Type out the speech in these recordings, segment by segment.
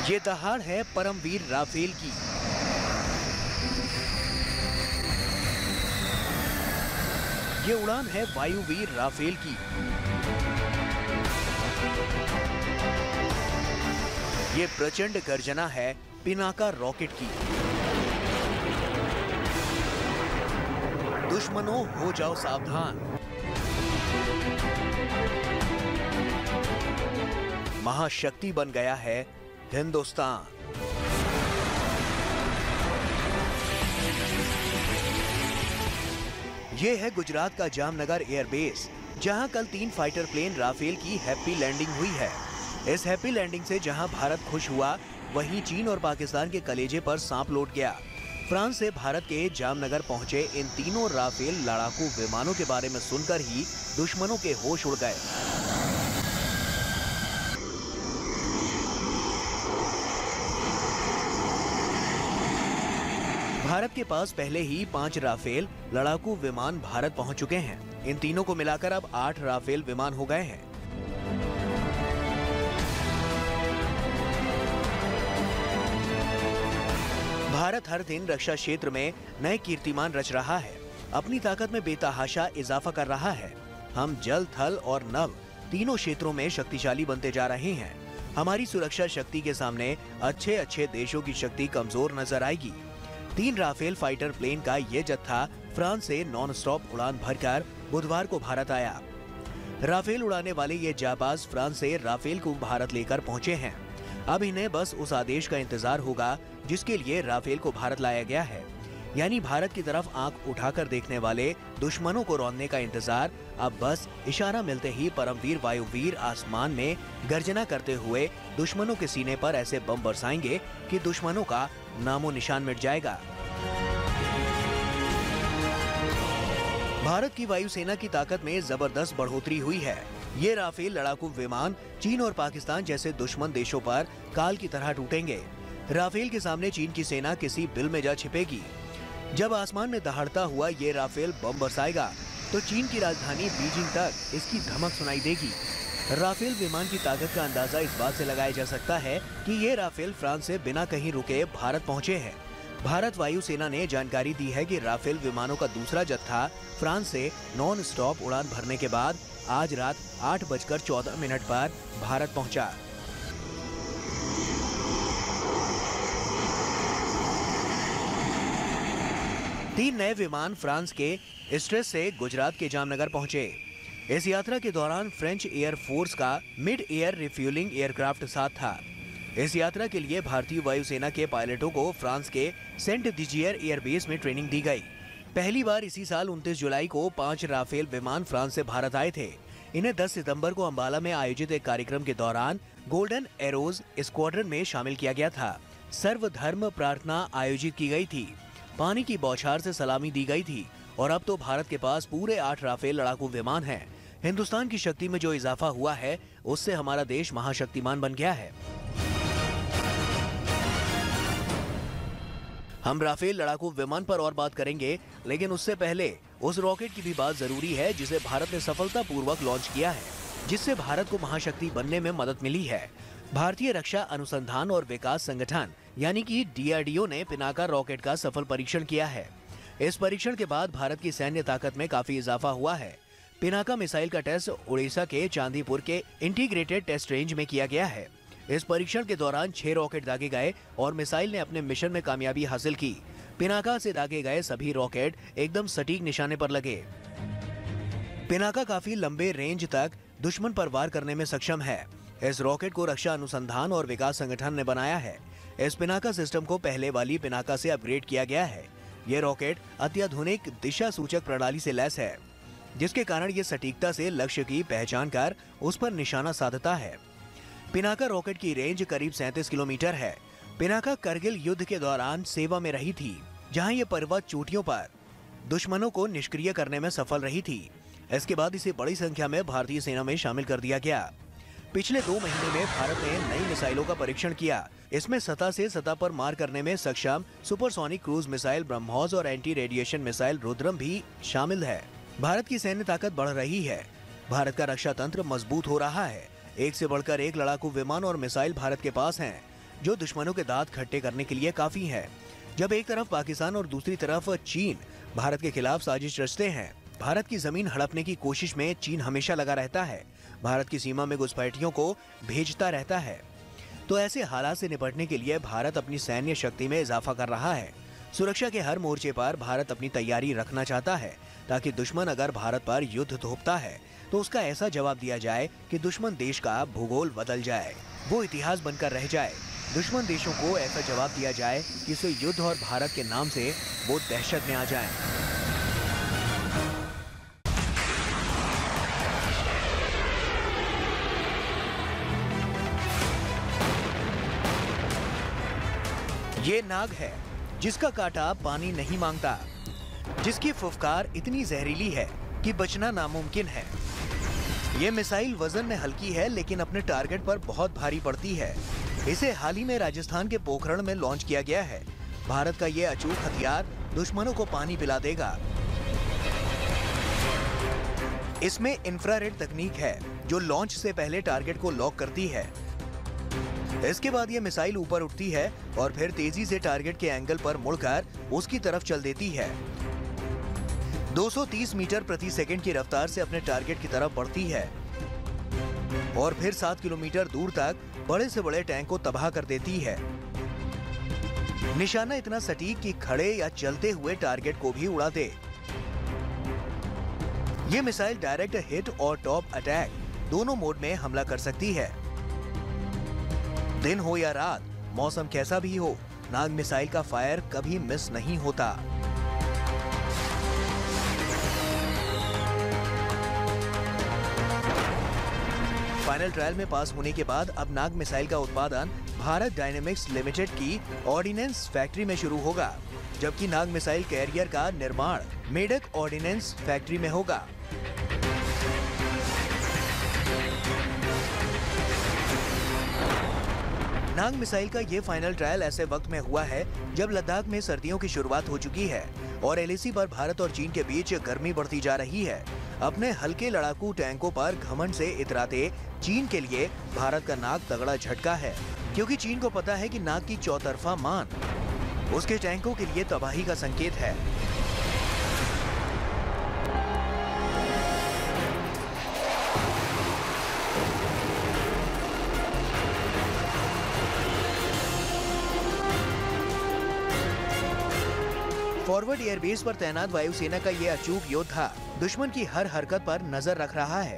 ये दहाड़ है परमवीर राफेल की। ये उड़ान है वायुवीर राफेल की। ये प्रचंड गर्जना है पिनाका रॉकेट की। दुश्मनों हो जाओ सावधान। महाशक्ति बन गया है हिंदुस्तान। ये है गुजरात का जामनगर एयरबेस, जहां कल 3 फाइटर प्लेन राफेल की हैप्पी लैंडिंग हुई है। इस हैप्पी लैंडिंग से जहां भारत खुश हुआ, वहीं चीन और पाकिस्तान के कलेजे पर सांप लौट गया। फ्रांस से भारत के जामनगर पहुंचे इन तीनों राफेल लड़ाकू विमानों के बारे में सुनकर ही दुश्मनों के होश उड़ गए। भारत के पास पहले ही 5 राफेल लड़ाकू विमान भारत पहुंच चुके हैं। इन तीनों को मिलाकर अब 8 राफेल विमान हो गए हैं। भारत हर दिन रक्षा क्षेत्र में नए कीर्तिमान रच रहा है, अपनी ताकत में बेतहाशा इजाफा कर रहा है। हम जल, थल और नभ तीनों क्षेत्रों में शक्तिशाली बनते जा रहे हैं। हमारी सुरक्षा शक्ति के सामने अच्छे देशों की शक्ति कमजोर नजर आएगी। 3 राफेल फाइटर प्लेन का ये जत्था फ्रांस से नॉन स्टॉप उड़ान भरकर बुधवार को भारत आया। राफेल उड़ाने वाले ये जाबाज फ्रांस से राफेल को भारत लेकर पहुंचे हैं। अब इन्हें बस उस आदेश का इंतजार होगा जिसके लिए राफेल को भारत लाया गया है। यानी भारत की तरफ आंख उठाकर देखने वाले दुश्मनों को रौंदने का इंतजार। अब बस इशारा मिलते ही परमवीर वायुवीर आसमान में गर्जना करते हुए दुश्मनों के सीने पर ऐसे बम बरसाएंगे कि दुश्मनों का नामो निशान मिट जाएगा। भारत की वायुसेना की ताकत में जबरदस्त बढ़ोतरी हुई है। ये राफेल लड़ाकू विमान चीन और पाकिस्तान जैसे दुश्मन देशों पर काल की तरह टूटेंगे। राफेल के सामने चीन की सेना किसी बिल में जा छिपेगी। जब आसमान में दहाड़ता हुआ ये राफेल बम बरसाएगा तो चीन की राजधानी बीजिंग तक इसकी धमक सुनाई देगी। राफेल विमान की ताकत का अंदाजा इस बात से लगाया जा सकता है कि ये राफेल फ्रांस से बिना कहीं रुके भारत पहुंचे हैं। भारत वायुसेना ने जानकारी दी है कि राफेल विमानों का दूसरा जत्था फ्रांस से नॉन स्टॉप उड़ान भरने के बाद आज रात 8:14 पर भारत पहुंचा। तीन नए विमान फ्रांस के स्ट्रेस से गुजरात के जामनगर पहुंचे। इस यात्रा के दौरान फ्रेंच एयर फोर्स का मिड एयर रिफ्यूलिंग एयरक्राफ्ट साथ था। इस यात्रा के लिए भारतीय वायुसेना के पायलटों को फ्रांस के सेंट दिजियर एयरबेस में ट्रेनिंग दी गई। पहली बार इसी साल 29 जुलाई को 5 राफेल विमान फ्रांस से भारत आए थे। इन्हें 10 सितंबर को अंबाला में आयोजित एक कार्यक्रम के दौरान गोल्डन एरोज स्क्वाड्रन में शामिल किया गया था। सर्वधर्म प्रार्थना आयोजित की गई थी, पानी की बौछार से सलामी दी गई थी और अब तो भारत के पास पूरे 8 राफेल लड़ाकू विमान हैं। हिंदुस्तान की शक्ति में जो इजाफा हुआ है उससे हमारा देश महाशक्तिमान बन गया है। हम राफेल लड़ाकू विमान पर और बात करेंगे, लेकिन उससे पहले उस रॉकेट की भी बात जरूरी है जिसे भारत ने सफलतापूर्वक लॉन्च किया है, जिससे भारत को महाशक्ति बनने में मदद मिली है। भारतीय रक्षा अनुसंधान और विकास संगठन यानी कि DRDO ने पिनाका रॉकेट का सफल परीक्षण किया है। इस परीक्षण के बाद भारत की सैन्य ताकत में काफी इजाफा हुआ है। पिनाका मिसाइल का टेस्ट उड़ीसा के चांदीपुर के इंटीग्रेटेड टेस्ट रेंज में किया गया है। इस परीक्षण के दौरान 6 रॉकेट दागे गए और मिसाइल ने अपने मिशन में कामयाबी हासिल की। पिनाका से दागे गए सभी रॉकेट एकदम सटीक निशाने पर लगे। पिनाका काफी लंबे रेंज तक दुश्मन पर वार करने में सक्षम है। इस रॉकेट को रक्षा अनुसंधान और विकास संगठन ने बनाया है। इस पिनाका सिस्टम को पहले वाली पिनाका से अपग्रेड किया गया है। ये रॉकेट अत्याधुनिक दिशा सूचक प्रणाली से लैस है, जिसके कारण ये सटीकता से लक्ष्य की पहचान कर उस पर निशाना साधता है। पिनाका रॉकेट की रेंज करीब 37 किलोमीटर है। पिनाका करगिल युद्ध के दौरान सेवा में रही थी, जहां ये पर्वत चोटियों पर दुश्मनों को निष्क्रिय करने में सफल रही थी। इसके बाद इसे बड़ी संख्या में भारतीय सेना में शामिल कर दिया गया। पिछले 2 महीने में भारत ने नई मिसाइलों का परीक्षण किया। इसमें सतह से सतह पर मार करने में सक्षम सुपरसोनिक क्रूज मिसाइल ब्रह्मोस और एंटी रेडिएशन मिसाइल रुद्रम भी शामिल है। भारत की सैन्य ताकत बढ़ रही है। भारत का रक्षा तंत्र मजबूत हो रहा है। एक से बढ़कर एक लड़ाकू विमान और मिसाइल भारत के पास हैं। जो दुश्मनों के दांत खट्टे करने के लिए काफी है। जब एक तरफ पाकिस्तान और दूसरी तरफ चीन भारत के खिलाफ साजिश रचते हैं, भारत की जमीन हड़पने की कोशिश में चीन हमेशा लगा रहता है, भारत की सीमा में घुसपैठियों को भेजता रहता है। तो ऐसे हालात से निपटने के लिए भारत अपनी सैन्य शक्ति में इजाफा कर रहा है। सुरक्षा के हर मोर्चे पर भारत अपनी तैयारी रखना चाहता है, ताकि दुश्मन अगर भारत पर युद्ध थोपता है तो उसका ऐसा जवाब दिया जाए कि दुश्मन देश का भूगोल बदल जाए, वो इतिहास बनकर रह जाए। दुश्मन देशों को ऐसा जवाब दिया जाए कि इसे युद्ध और भारत के नाम से वो दहशत में आ जाएं। ये नाग है जिसका कांटा पानी नहीं मांगता, जिसकी फुफकार इतनी जहरीली है कि बचना नामुमकिन है। ये मिसाइल वजन में हल्की है लेकिन अपने टारगेट पर बहुत भारी पड़ती है। इसे हाल ही में राजस्थान के पोखरण में लॉन्च किया गया है। भारत का ये अचूक हथियार दुश्मनों को पानी पिला देगा। इसमें इंफ्रारेड तकनीक है जो लॉन्च से पहले टारगेट को लॉक करती है। इसके बाद ये मिसाइल ऊपर उठती है और फिर तेजी से टारगेट के एंगल पर मुड़कर उसकी तरफ चल देती है। 230 मीटर प्रति सेकंड की रफ्तार से अपने टारगेट की तरफ बढ़ती है और फिर 7 किलोमीटर दूर तक बड़े से बड़े टैंक को तबाह कर देती है। निशाना इतना सटीक कि खड़े या चलते हुए टारगेट को भी उड़ा दे। ये मिसाइल डायरेक्ट हिट और टॉप अटैक दोनों मोड में हमला कर सकती है। दिन हो या रात, मौसम कैसा भी हो, नाग मिसाइल का फायर कभी मिस नहीं होता। फाइनल ट्रायल में पास होने के बाद अब नाग मिसाइल का उत्पादन भारत डायनेमिक्स लिमिटेड की ऑर्डिनेंस फैक्ट्री में शुरू होगा, जबकि नाग मिसाइल कैरियर का निर्माण मेडक ऑर्डिनेंस फैक्ट्री में होगा। नाग मिसाइल का ये फाइनल ट्रायल ऐसे वक्त में हुआ है जब लद्दाख में सर्दियों की शुरुआत हो चुकी है और एलएसी पर भारत और चीन के बीच गर्मी बढ़ती जा रही है। अपने हल्के लड़ाकू टैंकों पर घमंड से इतराते चीन के लिए भारत का नाग तगड़ा झटका है, क्योंकि चीन को पता है कि नाग की चौतरफा मान उसके टैंकों के लिए तबाही का संकेत है। फॉरवर्ड एयरबेस पर तैनात वायुसेना का ये अचूक योद्धा दुश्मन की हर हरकत पर नजर रख रहा है।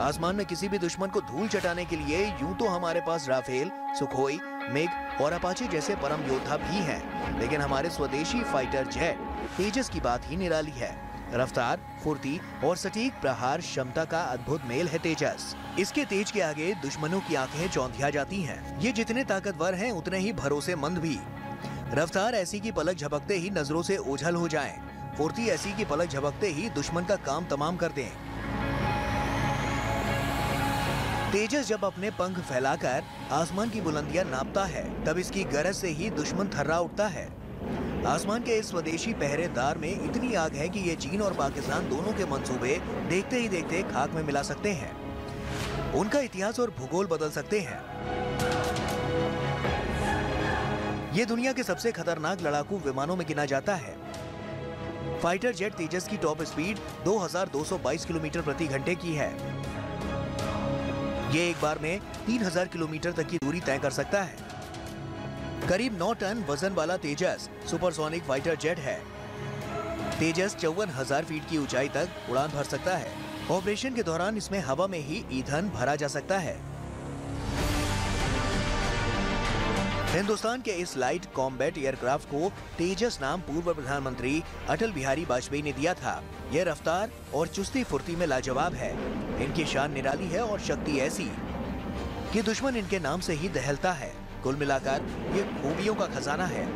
आसमान में किसी भी दुश्मन को धूल चटाने के लिए यूं तो हमारे पास राफेल, सुखोई, मिग और अपाचे जैसे परम योद्धा भी हैं, लेकिन हमारे स्वदेशी फाइटर जेट तेजस की बात ही निराली है। रफ्तार, फुर्ती और सटीक प्रहार क्षमता का अद्भुत मेल है तेजस। इसके तेज के आगे दुश्मनों की आंखें चौंधिया जाती हैं। ये जितने ताकतवर हैं उतने ही भरोसेमंद भी। रफ्तार ऐसी की पलक झपकते ही नजरों से ओझल हो जाएं। फुर्ती ऐसी की पलक झपकते ही दुश्मन का काम तमाम कर दें। तेजस जब अपने पंख फैलाकर आसमान की बुलंदियां नापता है, तब इसकी गरज से ही दुश्मन थर्रा उठता है। आसमान के इस स्वदेशी पहरेदार में इतनी आग है कि ये चीन और पाकिस्तान दोनों के मंसूबे देखते ही देखते खाक में मिला सकते हैं, उनका इतिहास और भूगोल बदल सकते हैं। ये दुनिया के सबसे खतरनाक लड़ाकू विमानों में गिना जाता है। फाइटर जेट तेजस की टॉप स्पीड 2222 किलोमीटर प्रति घंटे की है। ये एक बार में 3000 किलोमीटर तक की दूरी तय कर सकता है। करीब 9 टन वजन वाला तेजस सुपरसोनिक फाइटर जेट है। तेजस 54,000 फीट की ऊंचाई तक उड़ान भर सकता है। ऑपरेशन के दौरान इसमें हवा में ही ईंधन भरा जा सकता है। हिंदुस्तान के इस लाइट कॉम्बैट एयरक्राफ्ट को तेजस नाम पूर्व प्रधानमंत्री अटल बिहारी वाजपेयी ने दिया था। यह रफ्तार और चुस्ती फुर्ती में लाजवाब है। इनकी शान निराली है और शक्ति ऐसी कि दुश्मन इनके नाम से ही दहलता है। कुल मिलाकर ये खूबियों का खजाना है।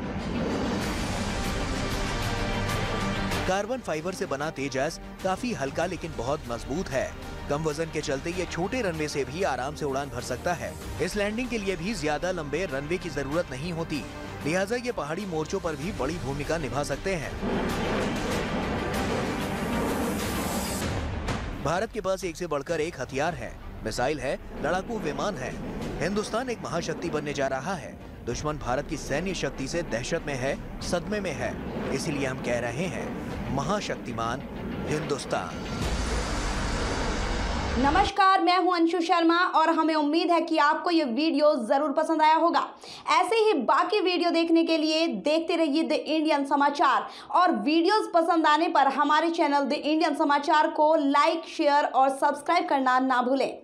कार्बन फाइबर से बना तेजस काफी हल्का लेकिन बहुत मजबूत है। कम वजन के चलते ये छोटे रनवे से भी आराम से उड़ान भर सकता है। इस लैंडिंग के लिए भी ज्यादा लंबे रनवे की जरूरत नहीं होती, लिहाजा ये पहाड़ी मोर्चों पर भी बड़ी भूमिका निभा सकते हैं। भारत के पास एक से बढ़कर एक हथियार है। मिसाइल है, लड़ाकू विमान है। हिंदुस्तान एक महाशक्ति बनने जा रहा है। दुश्मन भारत की सैन्य शक्ति से दहशत में है, सदमे में है। इसीलिए हम कह रहे हैं, महाशक्तिमान हिंदुस्तान। नमस्कार, मैं हूं अंशु शर्मा और हमें उम्मीद है कि आपको ये वीडियो जरूर पसंद आया होगा। ऐसे ही बाकी वीडियो देखने के लिए देखते रहिए द इंडियन समाचार, और वीडियोस पसंद आने पर हमारे चैनल द इंडियन समाचार को लाइक, शेयर और सब्सक्राइब करना ना भूलें।